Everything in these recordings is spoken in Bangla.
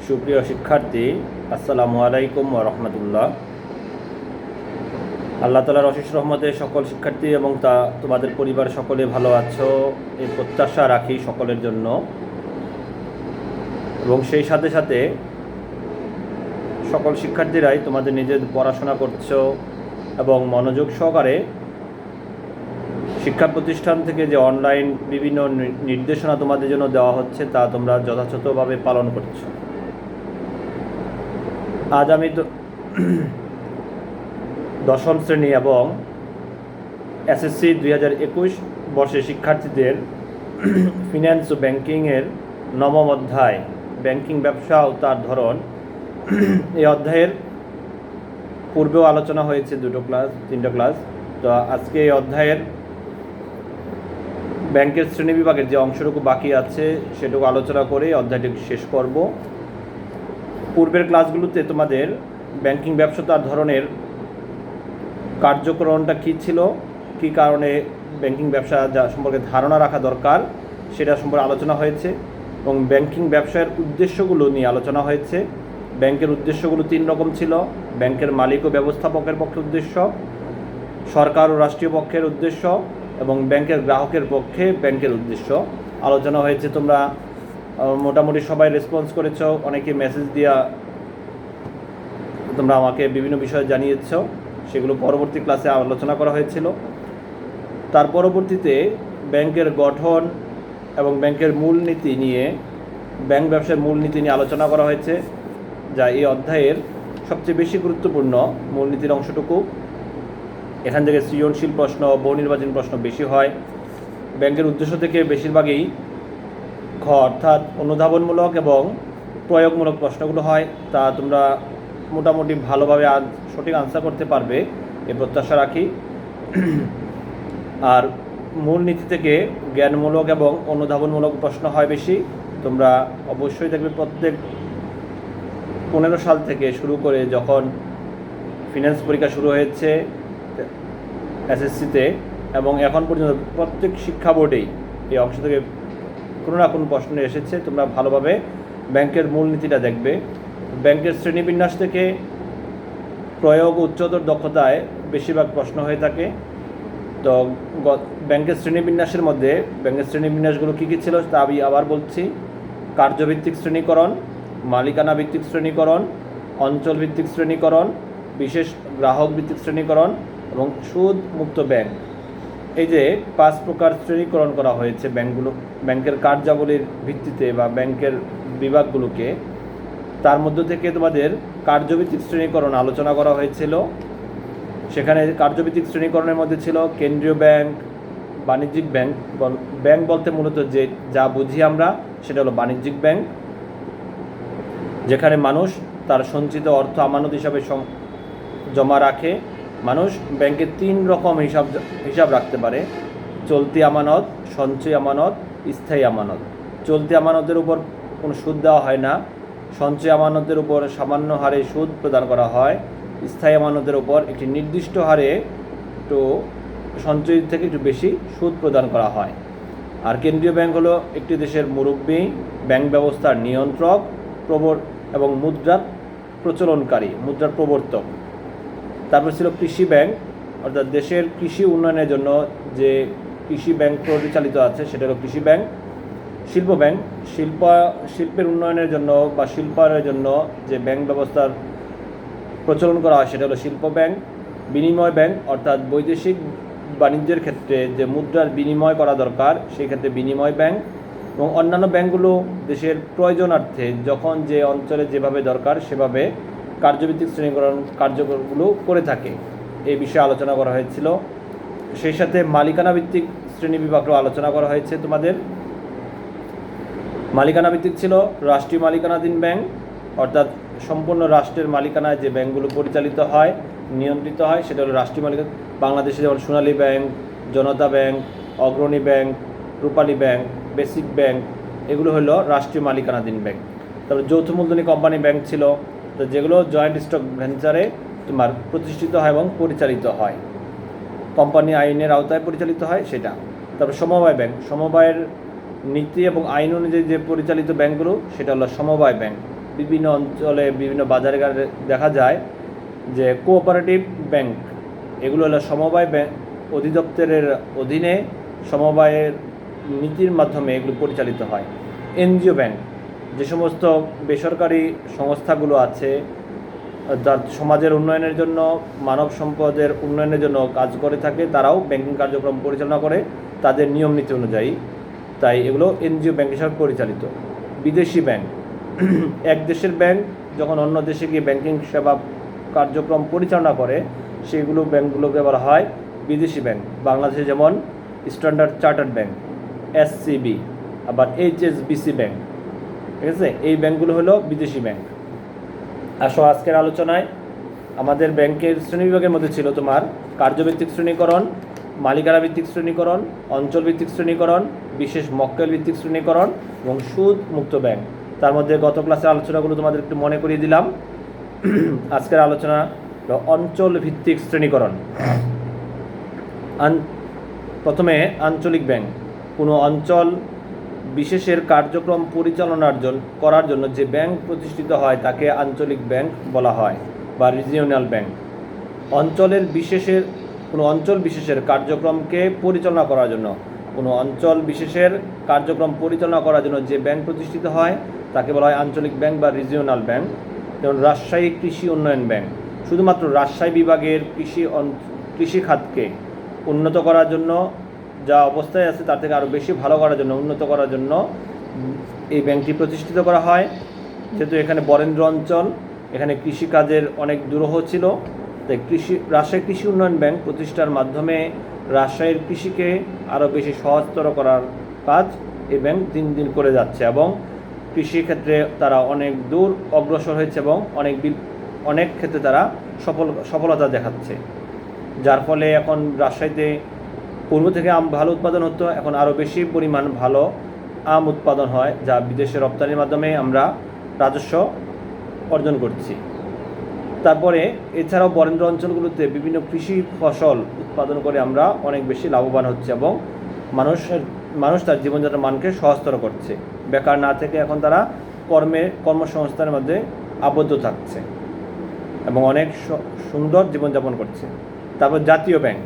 সুপ্রিয় শিক্ষার্থী, আসসালামু আলাইকুম ওয়া রাহমাতুল্লাহ। আল্লাহ তাআলার অশেষ রহমতে সকল শিক্ষার্থী এবং তোমাদের পরিবার সকলে ভালো আছো এই প্রত্যাশা রাখি সকলের জন্য। এবং সেই সাথে সাথে সকল শিক্ষার্থীরাই তোমাদের নিজের পড়াশোনা করছো এবং মনোযোগ সহকারে শিক্ষা প্রতিষ্ঠান থেকে যে অনলাইন বিভিন্ন নির্দেশনা তোমাদের জন্য দেওয়া হচ্ছে তা তোমরা যথাযথভাবে পালন করছো। আজ আমি দশম শ্রেণী এবং এসএসসি 2021 বর্ষের শিক্ষার্থীদের ফিন্যান্স ও ব্যাংকিংয়ের নবম অধ্যায় ব্যাংকিং ব্যবসা ও তার ধরন, এই অধ্যায়ের পূর্বেও আলোচনা হয়েছে 3টা ক্লাস। তো আজকে এই অধ্যায়ের ব্যাংকের শ্রেণী বিভাগের যে অংশটুকু বাকি আছে সেটুকু আলোচনা করে অধ্যায়টি শেষ করব। পূর্বের ক্লাসগুলোতে তোমাদের ব্যাংকিং ব্যবসা তার ধরনের কার্যক্রমটা কী ছিল, কী কারণে ব্যাংকিং ব্যবসা যা সম্পর্কে ধারণা রাখা দরকার সেটা সম্পর্কে আলোচনা হয়েছে এবং ব্যাংকিং ব্যবসার উদ্দেশ্যগুলো নিয়ে আলোচনা হয়েছে। ব্যাংকের উদ্দেশ্যগুলো 3 রকম ছিল: ব্যাংকের মালিক ও ব্যবস্থাপকের পক্ষে উদ্দেশ্য, সরকার ও রাষ্ট্রীয় পক্ষের উদ্দেশ্য এবং ব্যাংকের গ্রাহকের পক্ষে ব্যাংকের উদ্দেশ্য আলোচনা হয়েছে। তোমরা মোটামুটি সবাই রেসপন্স করেছো, অনেকে মেসেজ দিয়া তোমরা আমাকে বিভিন্ন বিষয়ে জানিয়েছ, সেগুলো পরবর্তী ক্লাসে আলোচনা করা হয়েছিল। তার পরবর্তীতে ব্যাংকের গঠন এবং ব্যাংকের মূলনীতি নিয়ে, ব্যাংক ব্যবসার মূলনীতি নিয়ে আলোচনা করা হয়েছে, যা এই অধ্যায়ের সবচেয়ে বেশি গুরুত্বপূর্ণ মূলনীতির অংশটুকু। এখান থেকে সৃজনশীল প্রশ্ন, বহুনির্বাচনী প্রশ্ন বেশি হয়। ব্যাংকের উদ্দেশ্য থেকে বেশিরভাগই অর্থাৎ অনুধাবনমূলক এবং প্রয়োগমূলক প্রশ্নগুলো হয়, তা তোমরা মোটামুটি ভালোভাবে সঠিক আনসার করতে পারবে এ প্রত্যাশা রাখি। আর মূলনীতি থেকে জ্ঞানমূলক এবং অনুধাবনমূলক প্রশ্ন হয় বেশি। তোমরা অবশ্যই দেখবে প্রত্যেক 15 সাল থেকে শুরু করে যখন ফিন্যান্স পরীক্ষা শুরু হয়েছে এসএসসিতে এবং এখন পর্যন্ত প্রত্যেক শিক্ষা বোর্ডেই এই অংশ থেকে কোনো না কোনো প্রশ্ন এসেছে। তোমরা ভালোভাবে ব্যাংকের মূলনীতিটা দেখবে। ব্যাংকের শ্রেণীবিন্যাস থেকে প্রয়োগ উচ্চতর দক্ষতায় বেশিরভাগ প্রশ্ন হয়ে থাকে। তো ব্যাংকের শ্রেণীবিন্যাসের মধ্যে ব্যাংকের শ্রেণীবিন্যাসগুলো কী কী ছিল তা আমি আবার বলছি: কার্যভিত্তিক শ্রেণীকরণ, মালিকানা ভিত্তিক শ্রেণীকরণ, অঞ্চল ভিত্তিক শ্রেণীকরণ, বিশেষ গ্রাহক ভিত্তিক শ্রেণীকরণ এবং সুদ মুক্ত ব্যাংক। এই যে 5 প্রকার শ্রেণীকরণ করা হয়েছে ব্যাংকের কার্যাবলীর ভিত্তিতে বা ব্যাংকের বিভাগগুলোকে, তার মধ্য থেকে তোমাদের কার্যভিত্তিক শ্রেণীকরণ আলোচনা করা হয়েছিল। সেখানে কার্যভিত্তিক শ্রেণীকরণের মধ্যে ছিল কেন্দ্রীয় ব্যাংক, বাণিজ্যিক ব্যাংক। ব্যাংক বলতে মূলত যা বুঝি আমরা সেটা হলো বাণিজ্যিক ব্যাংক, যেখানে মানুষ তার সঞ্চিত অর্থ আমানত হিসাবে জমা রাখে। মানুষ ব্যাংকে 3 রকম হিসাব রাখতে পারে: চলতি আমানত, সঞ্চয় আমানত, স্থায়ী আমানত। চলতি আমানতের উপর কোনো সুদ দেওয়া হয় না, সঞ্চয় আমানতের উপর সামান্য হারে সুদ প্রদান করা হয়, স্থায়ী আমানতের উপর একটি নির্দিষ্ট হারে একটু সঞ্চয় থেকে একটু বেশি সুদ প্রদান করা হয়। আর কেন্দ্রীয় ব্যাংক হলো একটি দেশের মুরব্বী, ব্যাংক ব্যবস্থার নিয়ন্ত্রক এবং মুদ্রার প্রচলনকারী, মুদ্রার প্রবর্তক। তারপর ছিল কৃষি ব্যাংক, অর্থাৎ দেশের কৃষি উন্নয়নের জন্য যে কৃষি ব্যাংক পরিচালিত আছে সেটা হলো কৃষি ব্যাংক। শিল্প ব্যাংক, শিল্পের উন্নয়নের জন্য বা শিল্পায়নের জন্য যে ব্যাংক ব্যবস্থার প্রচলন করা হয় সেটা হলো শিল্প ব্যাংক। বিনিময় ব্যাংক, অর্থাৎ বৈদেশিক বাণিজ্যের ক্ষেত্রে যে মুদ্রার বিনিময় করা দরকার সেই ক্ষেত্রে বিনিময় ব্যাংক। এবং অন্যান্য ব্যাংকগুলো দেশের প্রয়োজনার্থে যখন যে অঞ্চলে যেভাবে দরকার সেভাবে কার্যভিত্তিক শ্রেণীকরণ কার্যক্রমগুলো করে থাকে, এই বিষয়ে আলোচনা করা হয়েছিল। সেই সাথে মালিকানা ভিত্তিক শ্রেণীবিভাগও আলোচনা করা হয়েছে। তোমাদের মালিকানা ভিত্তিক ছিল রাষ্ট্রীয় মালিকানাধীন ব্যাংক, অর্থাৎ সম্পূর্ণ রাষ্ট্রের মালিকানায় যে ব্যাংকগুলো পরিচালিত হয়, নিয়ন্ত্রিত হয় সেটা হলো রাষ্ট্রীয় মালিকানা। বাংলাদেশে যেমন সোনালী ব্যাংক, জনতা ব্যাংক, অগ্রণী ব্যাংক, রূপালী ব্যাংক, বেসিক ব্যাংক, এগুলো হলো রাষ্ট্রীয় মালিকানাধীন ব্যাংক। তারপর যৌথ মূলধনী কোম্পানি ব্যাংক ছিল, তো যেগুলো জয়েন্ট স্টক ভেঞ্চারে তোমার প্রতিষ্ঠিত হয় এবং পরিচালিত হয়, কোম্পানি আইনের আওতায় পরিচালিত হয় সেটা। তারপর সমবায় ব্যাংক, সমবায়ের নীতি এবং আইন অনুযায়ী যে পরিচালিত ব্যাংকগুলো সেটা হলো সমবায় ব্যাংক। বিভিন্ন অঞ্চলে বিভিন্ন বাজারে দেখা যায় যে কোঅপারেটিভ ব্যাংক, এগুলো হলো সমবায় ব্যাংক অধিদপ্তরের অধীনে সমবায়ের নীতির মাধ্যমে এগুলো পরিচালিত হয়। এনজিও ব্যাংক, যে সমস্ত বেসরকারি সংস্থাগুলো আছে যার সমাজের উন্নয়নের জন্য, মানব সম্পদের উন্নয়নের জন্য কাজ করে থাকে, তারাও ব্যাংকিং কার্যক্রম পরিচালনা করে তাদের নিয়ম নীতি অনুযায়ী, তাই এগুলো এনজিও ব্যাংক হিসাবে পরিচালিত। বিদেশি ব্যাংক, এক দেশের ব্যাংক যখন অন্য দেশে গিয়ে ব্যাংকিং সেবা কার্যক্রম পরিচালনা করে সেগুলো ব্যাংকগুলোকে বলা হয় বিদেশি ব্যাংক। বাংলাদেশে যেমন স্ট্যান্ডার্ড চার্টার্ড ব্যাংক, এসসিবি, আবার এইচএসবিসি ব্যাংক, ঠিক আছে, এই ব্যাংকগুলো হলো বিদেশি ব্যাংক। আসো আজকের আলোচনায় আমাদের ব্যাংকের শ্রেণীবিভাগের মধ্যে ছিল তোমার কার্যভিত্তিক শ্রেণীকরণ, মালিকানা ভিত্তিক শ্রেণীকরণ, অঞ্চলভিত্তিক শ্রেণীকরণ, বিশেষ মক্কেল ভিত্তিক শ্রেণীকরণ এবং সুদ মুক্ত ব্যাংক। তার মধ্যে গত ক্লাসের আলোচনাগুলো তোমাদের একটু মনে করিয়ে দিলাম। আজকের আলোচনা অঞ্চল ভিত্তিক শ্রেণীকরণ। প্রথমে আঞ্চলিক ব্যাংক, কোনো অঞ্চল বিশেষের কার্যক্রম পরিচালনার করার জন্য যে ব্যাংক প্রতিষ্ঠিত হয় তাকে আঞ্চলিক ব্যাংক বলা হয় বা রিজিওনাল ব্যাংক। কোনো অঞ্চল বিশেষের কার্যক্রমকে পরিচালনা করার জন্য, কোনো অঞ্চল বিশেষের কার্যক্রম পরিচালনা করার জন্য যে ব্যাংক প্রতিষ্ঠিত হয় তাকে বলা হয় আঞ্চলিক ব্যাংক বা রিজিওনাল ব্যাংক। যেমন রাজশাহী কৃষি উন্নয়ন ব্যাংক, শুধুমাত্র রাজশাহী বিভাগের কৃষি খাতকে উন্নত করার জন্য, যা অবস্থায় আছে তার থেকে আরও বেশি ভালো করার জন্য, উন্নত করার জন্য এই ব্যাংকটি প্রতিষ্ঠিত করা হয়। যেহেতু এখানে বরেন্দ্র অঞ্চল, এখানে কৃষিকাজের অনেক দুরূহ ছিল, তাই রাজশাহী কৃষি উন্নয়ন ব্যাংক প্রতিষ্ঠার মাধ্যমে রাজশাহীর কৃষিকে আরও বেশি সহজতর করার কাজ এই ব্যাংক দিন দিন করে যাচ্ছে এবং কৃষিক্ষেত্রে তারা অনেক দূর অগ্রসর হয়েছে এবং অনেক ক্ষেত্রে তারা সফলতা দেখাচ্ছে, যার ফলে এখন রাজশাহীতে পূর্ব থেকে আম ভালো উৎপাদন হতো, এখন আরও বেশি পরিমাণ ভালো আম উৎপাদন হয়, যা বিদেশে রপ্তানির মাধ্যমে আমরা রাজস্ব অর্জন করছি। তারপরে এছাড়াও বরেন্দ্র অঞ্চলগুলোতে বিভিন্ন কৃষি ফসল উৎপাদন করে আমরা অনেক বেশি লাভবান হচ্ছে এবং মানুষ তার জীবনযাত্রার মানকে সহজতর করছে। বেকার না থেকে এখন তারা কর্মসংস্থানের মধ্যে আবদ্ধ থাকছে এবং অনেক সুন্দর জীবনযাপন করছে। তারপর জাতীয় ব্যাংক,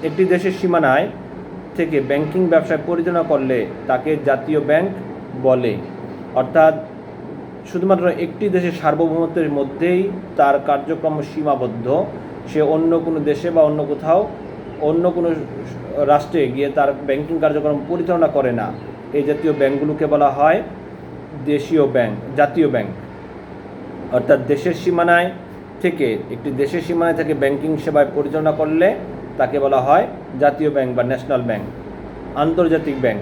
একটি দেশের সীমানায় থেকে ব্যাংকিং ব্যবসায় পরিচালনা করলে তাকে জাতীয় ব্যাংক বলে, অর্থাৎ শুধুমাত্র একটি দেশের সার্বভৌমত্বের মধ্যেই তার কার্যক্রম সীমাবদ্ধ, সে অন্য কোনো দেশে বা অন্য কোনো রাষ্ট্রে গিয়ে তার ব্যাংকিং কার্যক্রম পরিচালনা করে না। এই জাতীয় ব্যাংকগুলোকে বলা হয় জাতীয় ব্যাংক। অর্থাৎ একটি দেশের সীমানায় থেকে ব্যাংকিং সেবায় পরিচালনা করলে তাকে বলা হয় জাতীয় ব্যাংক বা ন্যাশনাল ব্যাংক। আন্তর্জাতিক ব্যাংক,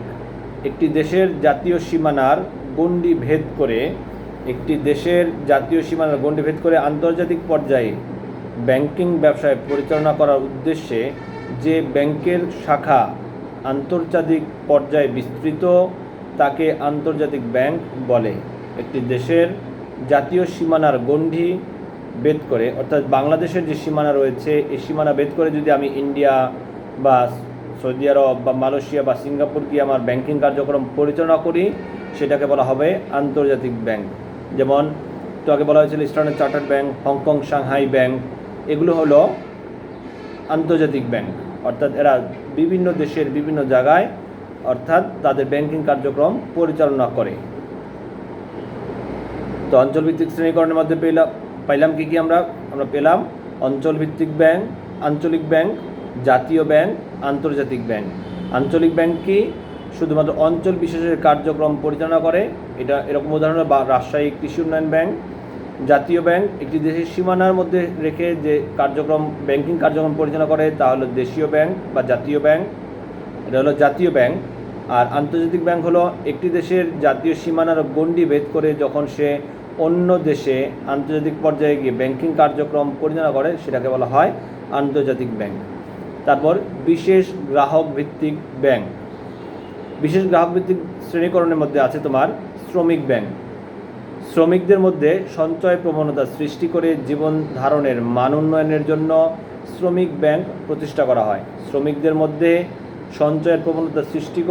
একটি দেশের জাতীয় সীমানার গণ্ডি ভেদ করে আন্তর্জাতিক পর্যায়ে ব্যাংকিং ব্যবসায় পরিচালনা করার উদ্দেশ্যে যে ব্যাংকের শাখা আন্তর্জাতিক পর্যায়ে বিস্তৃত তাকে আন্তর্জাতিক ব্যাংক বলে। একটি দেশের জাতীয় সীমানার গণ্ডি ভেদ করে, অর্থাৎ বাংলাদেশের যে সীমানা রয়েছে এই সীমানা ভেদ করে যদি আমি ইন্ডিয়া বা সৌদি আরব বা মালয়েশিয়া বা সিঙ্গাপুর গিয়ে আমার ব্যাংকিং কার্যক্রম পরিচালনা করি, সেটাকে বলা হবে আন্তর্জাতিক ব্যাংক। যেমন তো আগে বলা হয়েছিল standard chartered bank, Hong Kong Shanghai bank, এগুলো হলো আন্তর্জাতিক ব্যাংক। অর্থাৎ এরা বিভিন্ন দেশের বিভিন্ন জায়গায় অর্থাৎ তাদের ব্যাংকিং কার্যক্রম পরিচালনা করে। তো অঞ্চলভিত্তিক শ্রেণীকরণের মধ্যে পাইলাম কি আমরা পেলাম অঞ্চলভিত্তিক ব্যাংক, আঞ্চলিক ব্যাংক, জাতীয় ব্যাংক, আন্তর্জাতিক ব্যাংক। আঞ্চলিক ব্যাংক কি শুধুমাত্র অঞ্চল বিশেষের কার্যক্রম পরিচালনা করে, এটা এরকম উদাহরণ রাজশাহী কৃষি উন্নয়ন ব্যাংক। জাতীয় ব্যাংক একটি দেশের সীমানার মধ্যে রেখে যে ব্যাংকিং কার্যক্রম পরিচালনা করে তা হলো দেশীয় ব্যাংক বা জাতীয় ব্যাংক, এটা হলো জাতীয় ব্যাংক। আর আন্তর্জাতিক ব্যাংক হলো একটি দেশের জাতীয় সীমানার গণ্ডি ভেদ করে যখন সে অন্য দেশে আন্তর্জাতিক পর্যায়ে গিয়ে ব্যাংকিং কার্যক্রম পরিচালনা করে সেটাকে বলা হয় আন্তর্জাতিক ব্যাংক। তারপর বিশেষ গ্রাহক ভিত্তিক ব্যাংক। বিশেষ গ্রাহক ভিত্তিক শ্রেণীকরণের মধ্যে আছে তোমার শ্রমিক ব্যাংক। শ্রমিকদের মধ্যে সঞ্চয় প্রবণতা সৃষ্টি করে জীবন ধারণের মান উন্নয়নের জন্য শ্রমিক ব্যাংক প্রতিষ্ঠা করা হয়। শ্রমিকদের মধ্যে সঞ্চয়ের প্রবণতা সৃষ্টি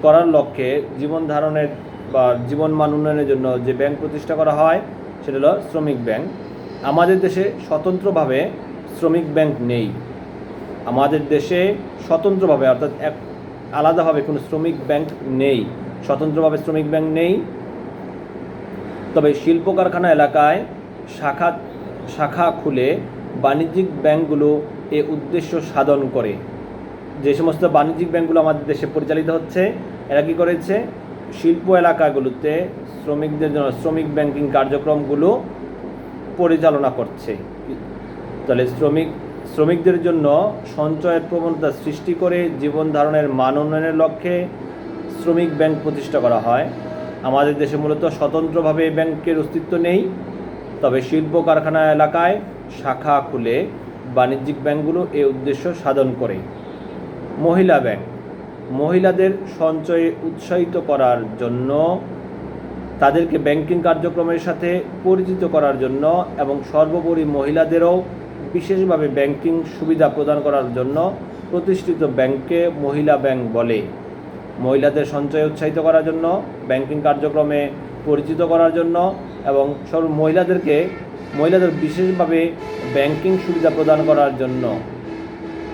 করার লক্ষ্যে জীবন ধারণের বা জীবনমান উন্নয়নের জন্য যে ব্যাংক প্রতিষ্ঠা করা হয় সেটা হলো শ্রমিক ব্যাংক। আমাদের দেশে স্বতন্ত্রভাবে শ্রমিক ব্যাংক নেই। আমাদের দেশে স্বতন্ত্রভাবে অর্থাৎ আলাদাভাবে কোনো শ্রমিক ব্যাংক নেই, স্বতন্ত্রভাবে শ্রমিক ব্যাংক নেই। তবে শিল্প কারখানা এলাকায় শাখা খুলে বাণিজ্যিক ব্যাংকগুলো এ উদ্দেশ্য সাধন করে। যে সমস্ত বাণিজ্যিক ব্যাংকগুলো আমাদের দেশে পরিচালিত হচ্ছে, এরা কী করেছে, শিল্প এলাকাগুলোতে শ্রমিকদের জন্য শ্রমিক ব্যাংকিং কার্যক্রমগুলো পরিচালনা করছে। তাহলে শ্রমিকদের জন্য সঞ্চয়ের প্রবণতা সৃষ্টি করে জীবন ধারণের মান উন্নয়নের লক্ষ্যে শ্রমিক ব্যাংক প্রতিষ্ঠা করা হয়। আমাদের দেশে মূলত স্বতন্ত্রভাবে ব্যাংকের অস্তিত্ব নেই, তবে শিল্প কারখানা এলাকায় শাখা খুলে বাণিজ্যিক ব্যাংকগুলো এ উদ্দেশ্য সাধন করে। মহিলা ব্যাংক মহিলাদের সঞ্চয়ে উৎসাহিত করার জন্য, তাদেরকে ব্যাংকিং কার্যক্রমের সাথে পরিচিত করার জন্য এবং সর্বোপরি মহিলাদেরও বিশেষভাবে ব্যাংকিং সুবিধা প্রদান করার জন্য প্রতিষ্ঠিত ব্যাংককে মহিলা ব্যাংক বলে। মহিলাদের সঞ্চয়ে উৎসাহিত করার জন্য, ব্যাংকিং কার্যক্রমে পরিচিত করার জন্য এবং মহিলাদের বিশেষভাবে ব্যাংকিং সুবিধা প্রদান করার জন্য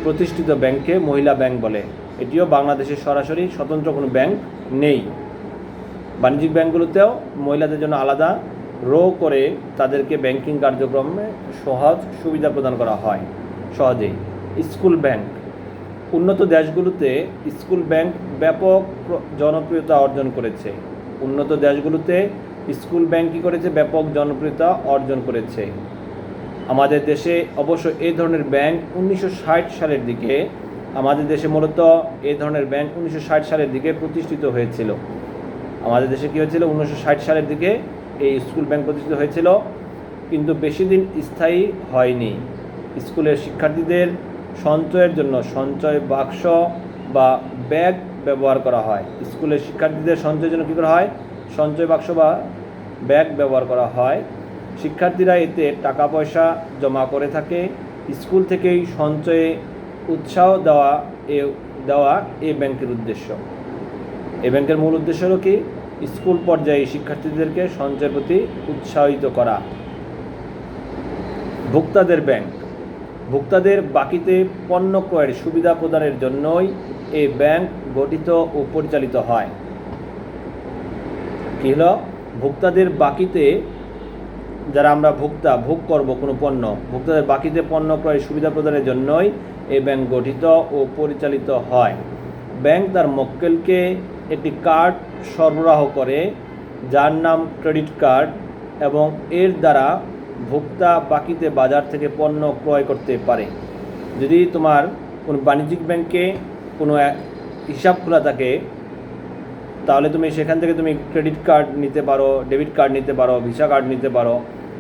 প্রতিষ্ঠিত ব্যাংককে মহিলা ব্যাংক বলে। এটিও বাংলাদেশে সরাসরি স্বতন্ত্র কোনো ব্যাংক নেই। বাণিজ্যিক ব্যাংকগুলোতেও মহিলাদের জন্য আলাদা করে তাদেরকে ব্যাংকিং কার্যক্রমে সহজ সুবিধা প্রদান করা হয় সহজেই। স্কুল ব্যাংক উন্নত দেশগুলোতে স্কুল ব্যাংক ব্যাপক জনপ্রিয়তা অর্জন করেছে। উন্নত দেশগুলোতে স্কুল ব্যাংক কী করেছে, ব্যাপক জনপ্রিয়তা অর্জন করেছে। আমাদের দেশে অবশ্য এই ধরনের ব্যাংক 1960 সালের দিকে, আমাদের দেশে মূলত এই ধরনের ব্যাংক 1960 সালের দিকে প্রতিষ্ঠিত হয়েছিল। আমাদের দেশে কী হয়েছিল, 1960 সালের দিকে এই স্কুল ব্যাংক প্রতিষ্ঠিত হয়েছিল, কিন্তু বেশি দিন স্থায়ী হয়নি। স্কুলের শিক্ষার্থীদের সঞ্চয়ের জন্য সঞ্চয় বাক্স বা ব্যাগ ব্যবহার করা হয়। স্কুলের শিক্ষার্থীদের সঞ্চয়ের জন্য কী করা হয়, সঞ্চয় বাক্স বা ব্যাগ ব্যবহার করা হয়। শিক্ষার্থীরা এতে টাকা পয়সা জমা করে থাকে। স্কুল থেকেই সঞ্চয়ে উৎসাহ দেওয়া এই ব্যাংকের উদ্দেশ্য। এই ব্যাংকের মূল উদ্দেশ্য হলো কি, স্কুল পর্যায়ে শিক্ষার্থীদেরকে সঞ্চয়ের প্রতি উৎসাহিত করা। ভোক্তাদের ব্যাংক ভোক্তাদের বাকিতে পণ্য ক্রয়ের সুবিধা প্রদানের জন্যই এই ব্যাংক গঠিত ও পরিচালিত হয়। কী হলো, ভোক্তাদের বাকিতে, যারা আমরা ভোগ করব কোনো পণ্য, ভোক্তাদের বাকিতে পণ্য ক্রয়ের সুবিধা প্রদানের জন্যই এই ব্যাংক গঠিত ও পরিচালিত হয়। ব্যাংক তার মক্কেলকে একটি কার্ড সরবরাহ করে যার নাম ক্রেডিট কার্ড, এবং এর দ্বারা ভোক্তা বাকিতে বাজার থেকে পণ্য ক্রয় করতে পারে। যদি তোমার কোনো বাণিজ্যিক ব্যাংকে কোনো হিসাব খোলা থাকে, তাহলে তুমি সেখান থেকে তুমি ক্রেডিট কার্ড নিতে পারো, ডেবিট কার্ড নিতে পারো, ভিসা কার্ড নিতে পারো,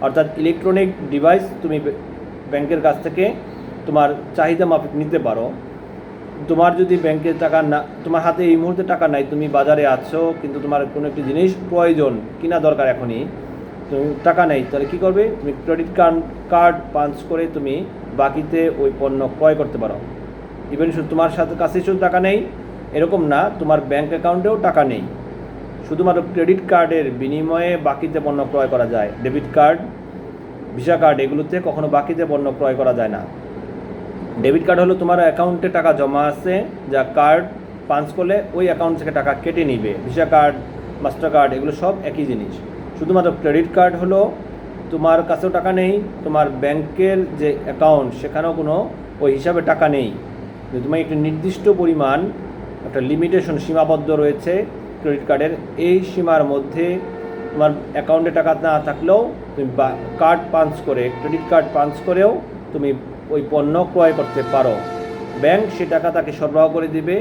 অর্থাৎ ইলেকট্রনিক ডিভাইস তুমি ব্যাংকের কাছ থেকে তোমার চাহিদা মাফিক নিতে পারো। তোমার যদি ব্যাংকের টাকা না, তোমার হাতে এই মুহূর্তে টাকা নাই, তুমি বাজারে আছো কিন্তু তোমার কোনো একটি জিনিস প্রয়োজন, কিনা দরকার এখনই, তুমি টাকা নেই, তাহলে কী করবে, তুমি ক্রেডিট কার্ড পাঞ্চ করে তুমি বাকিতে ওই পণ্য ক্রয় করতে পারো। ইভেন শুধু তোমার কাছে শুধু টাকা নেই এরকম না, তোমার ব্যাংক অ্যাকাউন্টেও টাকা নেই, শুধুমাত্র ক্রেডিট কার্ডের বিনিময়ে বাকিতে পণ্য ক্রয় করা যায়। ডেবিট কার্ড, ভিসা কার্ড এগুলোতে কখনো বাকিতে পণ্য ক্রয় করা যায় না। ডেবিট কার্ড হলো তোমার অ্যাকাউন্টে টাকা জমা আছে, যা কার্ড পাঞ্চ করলে ওই অ্যাকাউন্ট থেকে টাকা কেটে নিবে। ভিসা কার্ড, মাস্টার কার্ড এগুলো সব একই জিনিস। শুধুমাত্র ক্রেডিট কার্ড হলো তোমার কাছেও টাকা নেই, তোমার ব্যাংকের যে অ্যাকাউন্ট সেখানেও কোনো ওই হিসাবে টাকা নেই, তোমার একটি নির্দিষ্ট পরিমাণ, একটা লিমিটেশন, সীমাবদ্ধ রয়েছে ক্রেডিট কার্ডের। এই সীমার মধ্যে তোমার অ্যাকাউন্টে টাকা না থাকলেও তুমি কার্ড পাঞ্চ করে, ক্রেডিট কার্ড পাঞ্চ করেও তুমি ওই পণ্য ক্রয় করতে পারো। ব্যাংক সে টাকা তাকে সরবরাহ করে দিবে,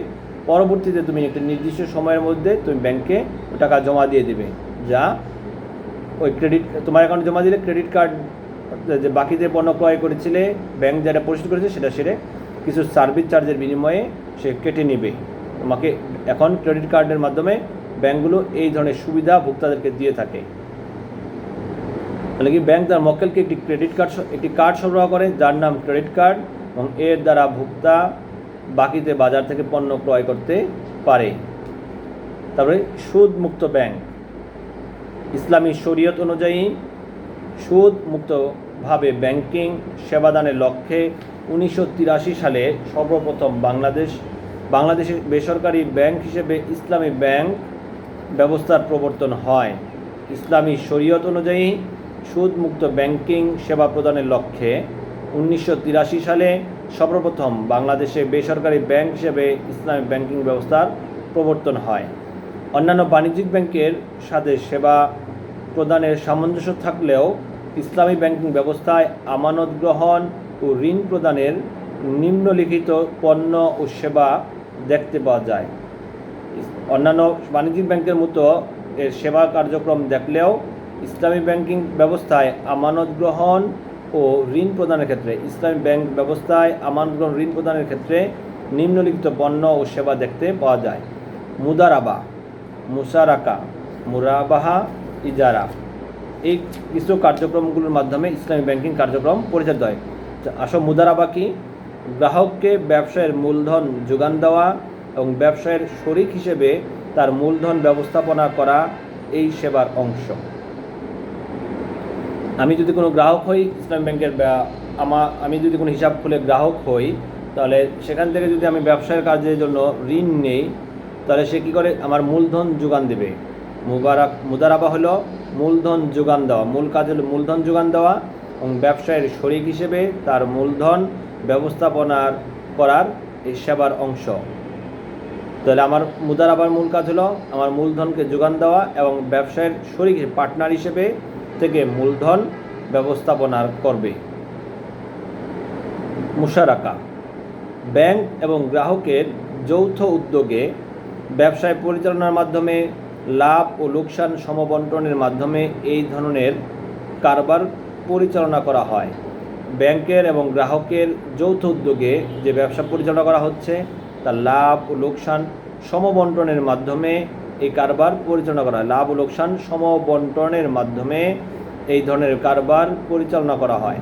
পরবর্তীতে তুমি একটা নির্দিষ্ট সময়ের মধ্যে তুমি ব্যাংকে টাকা জমা দিয়ে দিবে, যা ওই তোমার অ্যাকাউন্টে জমা দিলে ক্রেডিট কার্ড যে বাকিতে পণ্য ক্রয় করেছিলে, ব্যাংক যেটা পরিশোধ করেছে সেটা সেরে কিছু সার্ভিস চার্জের বিনিময়ে সে কেটে নেবে তোমাকে। এখন ক্রেডিট কার্ডের মাধ্যমে ব্যাংকগুলো এই ধরনের সুবিধা ভোক্তাদেরকে দিয়ে থাকে। তাহলে কি, ব্যাংক তার মক্কেলকে একটি কার্ড সরবরাহ করে যার নাম ক্রেডিট কার্ড, এবং এর দ্বারা ভোক্তা বাকিতে বাজার থেকে পণ্য ক্রয় করতে পারে। তারপরে সুদ মুক্ত ব্যাংক। ইসলামী শরীয়ত অনুযায়ী সুদ মুক্তভাবে ব্যাংকিং সেবাদানের লক্ষ্যে 1983 সালে সর্বপ্রথম বাংলাদেশের বেসরকারি ব্যাংক হিসেবে ইসলামী ব্যাংক ব্যবস্থার প্রবর্তন হয়। ইসলামী শরীয়ত অনুযায়ী সুদমুক্ত ব্যাংকিং সেবা প্রদানের লক্ষ্যে 1983 সালে সর্বপ্রথম বাংলাদেশে বেসরকারি ব্যাংক হিসেবে ইসলামী ব্যাংকিং ব্যবস্থার প্রবর্তন হয়। অন্যান্য বাণিজ্যিক ব্যাংকের সাথে সেবা প্রদানের সামঞ্জস্য থাকলেও ইসলামী ব্যাংকিং ব্যবস্থায় আমানত গ্রহণ ও ঋণ প্রদানের নিম্নলিখিত পণ্য ও সেবা দেখতে পাওয়া যায়। অন্যান্য বাণিজ্যিক ব্যাংকের মতো এর সেবা কার্যক্রম দেখলেও ইসলামী ব্যাংকিং ব্যবস্থায় আমানত গ্রহণ ও ঋণ প্রদানের ক্ষেত্রে ঋণ প্রদানের ক্ষেত্রে নিম্নলিখিত পণ্য ও সেবা দেখতে পাওয়া যায়। মুদারাবা, মুসারাকা, মুরাবাহা, ইজারা, এই কিছু কার্যক্রমগুলোর মাধ্যমে ইসলামী ব্যাংকিং কার্যক্রম পরিচালিত হয়। মুদারাবা কি? গ্রাহককে ব্যবসায়ের মূলধন যোগান দেওয়া এবং ব্যবসায়ের শরিক হিসেবে তার মূলধন ব্যবস্থাপনা করা এই সেবার অংশ। আমি যদি কোনো গ্রাহক হই ইসলামী ব্যাংকের, আমি যদি কোনো হিসাব খুলে গ্রাহক হই, তাহলে সেখান থেকে যদি আমি ব্যবসায়ের কাজের জন্য ঋণ নেই, তাহলে সে কী করে? আমার মূলধন যোগান দেবে। মুদারাবা হলো মূলধন যোগান দেওয়া, মূল কাজ হলো মূলধন যোগান দেওয়া এবং ব্যবসায়ের শরিক হিসেবে তার মূলধন ব্যবস্থাপনার করার এই সেবার অংশ। তাহলে আমার মুদারাবার মূল কাজ হলো আমার মূলধনকে যোগান দেওয়া এবং ব্যবসায়ের শরিক পার্টনার হিসেবে থেকে মূলধন ব্যবস্থাপনা করবে। মুশারাকা, ব্যাংক এবং গ্রাহকের যৌথ উদ্যোগে ব্যবসায় পরিচালনার মাধ্যমে লাভ ও লোকসান সমবন্টনের মাধ্যমে এই ধরনের কারবার পরিচালনা করা হয়। ব্যাংকের এবং গ্রাহকের যৌথ উদ্যোগে যে ব্যবসা পরিচালনা করা হচ্ছে তার লাভ ও লোকসান সমবন্টনের মাধ্যমে এই কারবার পরিচালনা করা হয়। লাভ ও লোকসান সমবন্টনের মাধ্যমে এই ধরনের কারবার পরিচালনা করা হয়।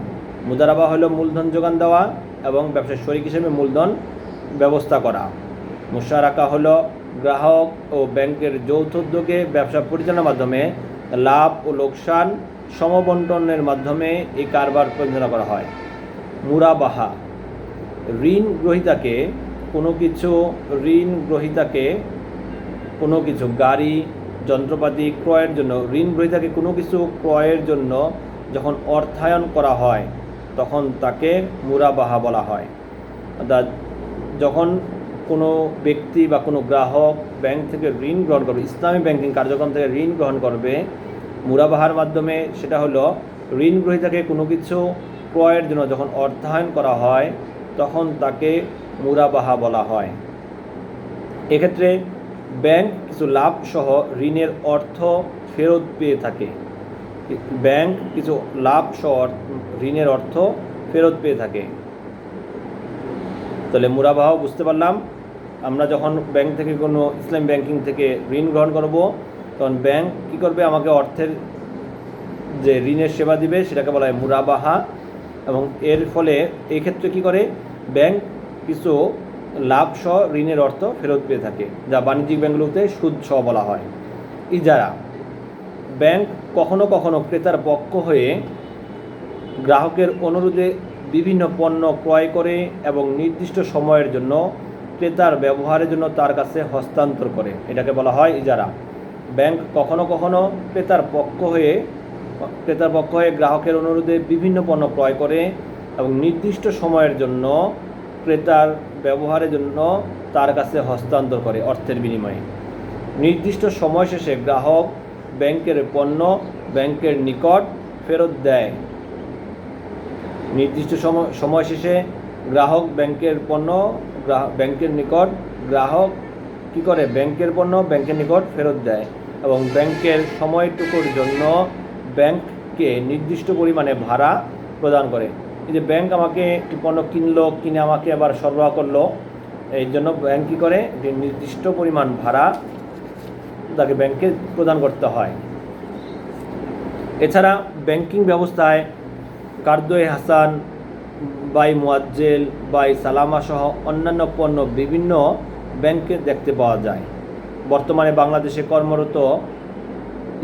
মুদারাবা হলো মূলধন যোগান দেওয়া এবং ব্যবসার শরিক হিসেবে মূলধন ব্যবস্থা করা। মুশারাকা হলো গ্রাহক ও ব্যাংকের যৌথ উদ্যোগে ব্যবসা পরিচালনার মাধ্যমে লাভ ও লোকসান সমবন্টনের মাধ্যমে এই কারবার পরিচালনা করা হয়। মুরাবাহা, ঋণ গ্রহীতাকে কোনো কিছু গাড়ি যন্ত্রপাতি ক্রয়ের জন্য যখন অর্থায়ন করা হয় তখন তাকে মুরাবাহা বলা হয়। অর্থাৎ যখন কোনো ব্যক্তি বা কোনো গ্রাহক ব্যাংক থেকে ঋণ গ্রহণ করবে, ইসলামী ব্যাংকিং কার্যক্রম থেকে ঋণ গ্রহণ করবে মুরাবাহার মাধ্যমে, সেটা হলো ঋণ গ্রহীতাকে কোনো কিছু ক্রয়ের জন্য যখন অর্থায়ন করা হয় তখন তাকে মুরাবাহা বলা হয়। এক্ষেত্রে ব্যাংক কিছু লাভ সহ ঋণের অর্থ ফেরত পেয়ে থাকে। তাহলে মুরাবাহাও বুঝতে পারলাম। আমরা যখন ব্যাংক থেকে কোনো ইসলামী ব্যাংকিং থেকে ঋণ গ্রহণ করব তখন ব্যাংক কী করবে? আমাকে অর্থের যে ঋণের সেবা দিবে সেটাকে বলা হয় মুরাবাহা। এবং এর ফলে এই ক্ষেত্রে কী করে? ব্যাংক কিছু লাভ সহ ঋণের অর্থ ফেরত পেয়ে থাকে, যা বাণিজ্যিক ব্যাংকগুলোতে সুদ সহ বলা হয়। ইজারা, ব্যাংক কখনো কখনো ক্রেতার পক্ষ হয়ে গ্রাহকের অনুরোধে বিভিন্ন পণ্য ক্রয় করে এবং নির্দিষ্ট সময়ের জন্য ক্রেতার ব্যবহারের জন্য তার কাছে হস্তান্তর করে, এটাকে বলা হয় ইজারা। ব্যাংক কখনো কখনো ক্রেতার পক্ষ হয়ে গ্রাহকের অনুরোধে বিভিন্ন পণ্য ক্রয় করে এবং নির্দিষ্ট সময়ের জন্য ক্রেতার ব্যবহারের জন্য তার কাছে হস্তান্তর করে অর্থের বিনিময়ে। নির্দিষ্ট সময় শেষে গ্রাহক ব্যাংকের পণ্য ব্যাংকের নিকট ফেরত দেয়। নির্দিষ্ট সময় শেষে গ্রাহক ব্যাংকের পণ্য ব্যাংকের নিকট ফেরত দেয় এবং ব্যাংকের সময়টুকুর জন্য ব্যাংককে নির্দিষ্ট পরিমাণে ভাড়া প্রদান করে। এই যে ব্যাংক আমাকে একটি পণ্য কিনে আমাকে আবার সরবরাহ করলো, এই জন্য ব্যাংক কী করে? যে নির্দিষ্ট পরিমাণ ভাড়া তাকে ব্যাংকে প্রদান করতে হয়। এছাড়া ব্যাংকিং ব্যবস্থায় কার্দে হাসান, বাই মুয়াজ্জেল, বাই সালামা সহ অন্যান্য পণ্য বিভিন্ন ব্যাংকে দেখতে পাওয়া যায়। বর্তমানে বাংলাদেশে কর্মরত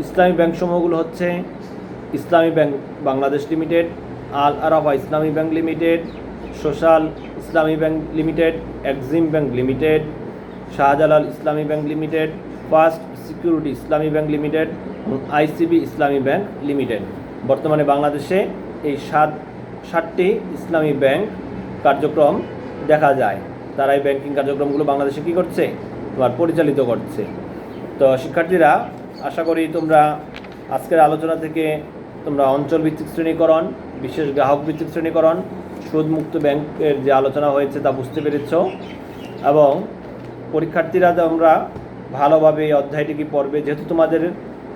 ইসলামী ব্যাংক সমূহগুলো হচ্ছে ইসলামী ব্যাংক বাংলাদেশ লিমিটেড, আল আরাফা ইসলামী ব্যাংক লিমিটেড, সোশ্যাল ইসলামী bank limited, Exim bank limited, Shahjalal ইসলামী ব্যাংক লিমিটেড, ফার্স্ট সিকিউরিটি ইসলামী ব্যাংক লিমিটেড এবং আইসিবি ইসলামী ব্যাংক লিমিটেড। বর্তমানে বাংলাদেশে এই ষাটটি ইসলামী ব্যাংক কার্যক্রম দেখা যায়। তারা এই ব্যাংকিং কার্যক্রমগুলো বাংলাদেশে কী করছে, তোমার পরিচালিত করছে। তো শিক্ষার্থীরা, আশা করি তোমরা আজকের আলোচনা থেকে তোমরা অঞ্চলভিত্তিক শ্রেণীকরণ, বিশেষ গ্রাহক ভিত্তিক শ্রেণীকরণ, সুদমুক্ত ব্যাংকের যে আলোচনা হয়েছে তা বুঝতে পেরেছ এবং পরীক্ষার্থীরা তোমরা ভালোভাবে এই অধ্যায়টি কি পড়বে, যেহেতু তোমাদের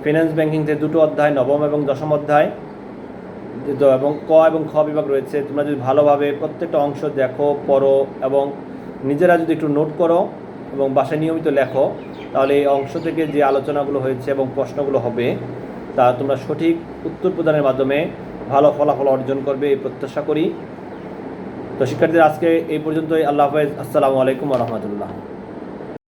ফিন্যান্স ব্যাংকিং যে দুটো অধ্যায়, নবম এবং দশম অধ্যায় এবং ক এবং খ বিভাগ রয়েছে, তোমরা যদি ভালোভাবে প্রত্যেকটা অংশ দেখো, পড়ো এবং নিজেরা যদি একটু নোট করো এবং বাসায় নিয়মিত লেখো, তাহলে এই অংশ থেকে যে আলোচনাগুলো হয়েছে এবং প্রশ্নগুলো হবে তা তোমরা সঠিক উত্তর প্রদানের মাধ্যমে ভালো ফলাফল অর্জন করবে এই প্রত্যাশা করি। তো শিক্ষার্থীরা, আজকে এই পর্যন্তই। আল্লাহ হাফেজ। আসসালামু আলাইকুম ওয়া রাহমাতুল্লাহ।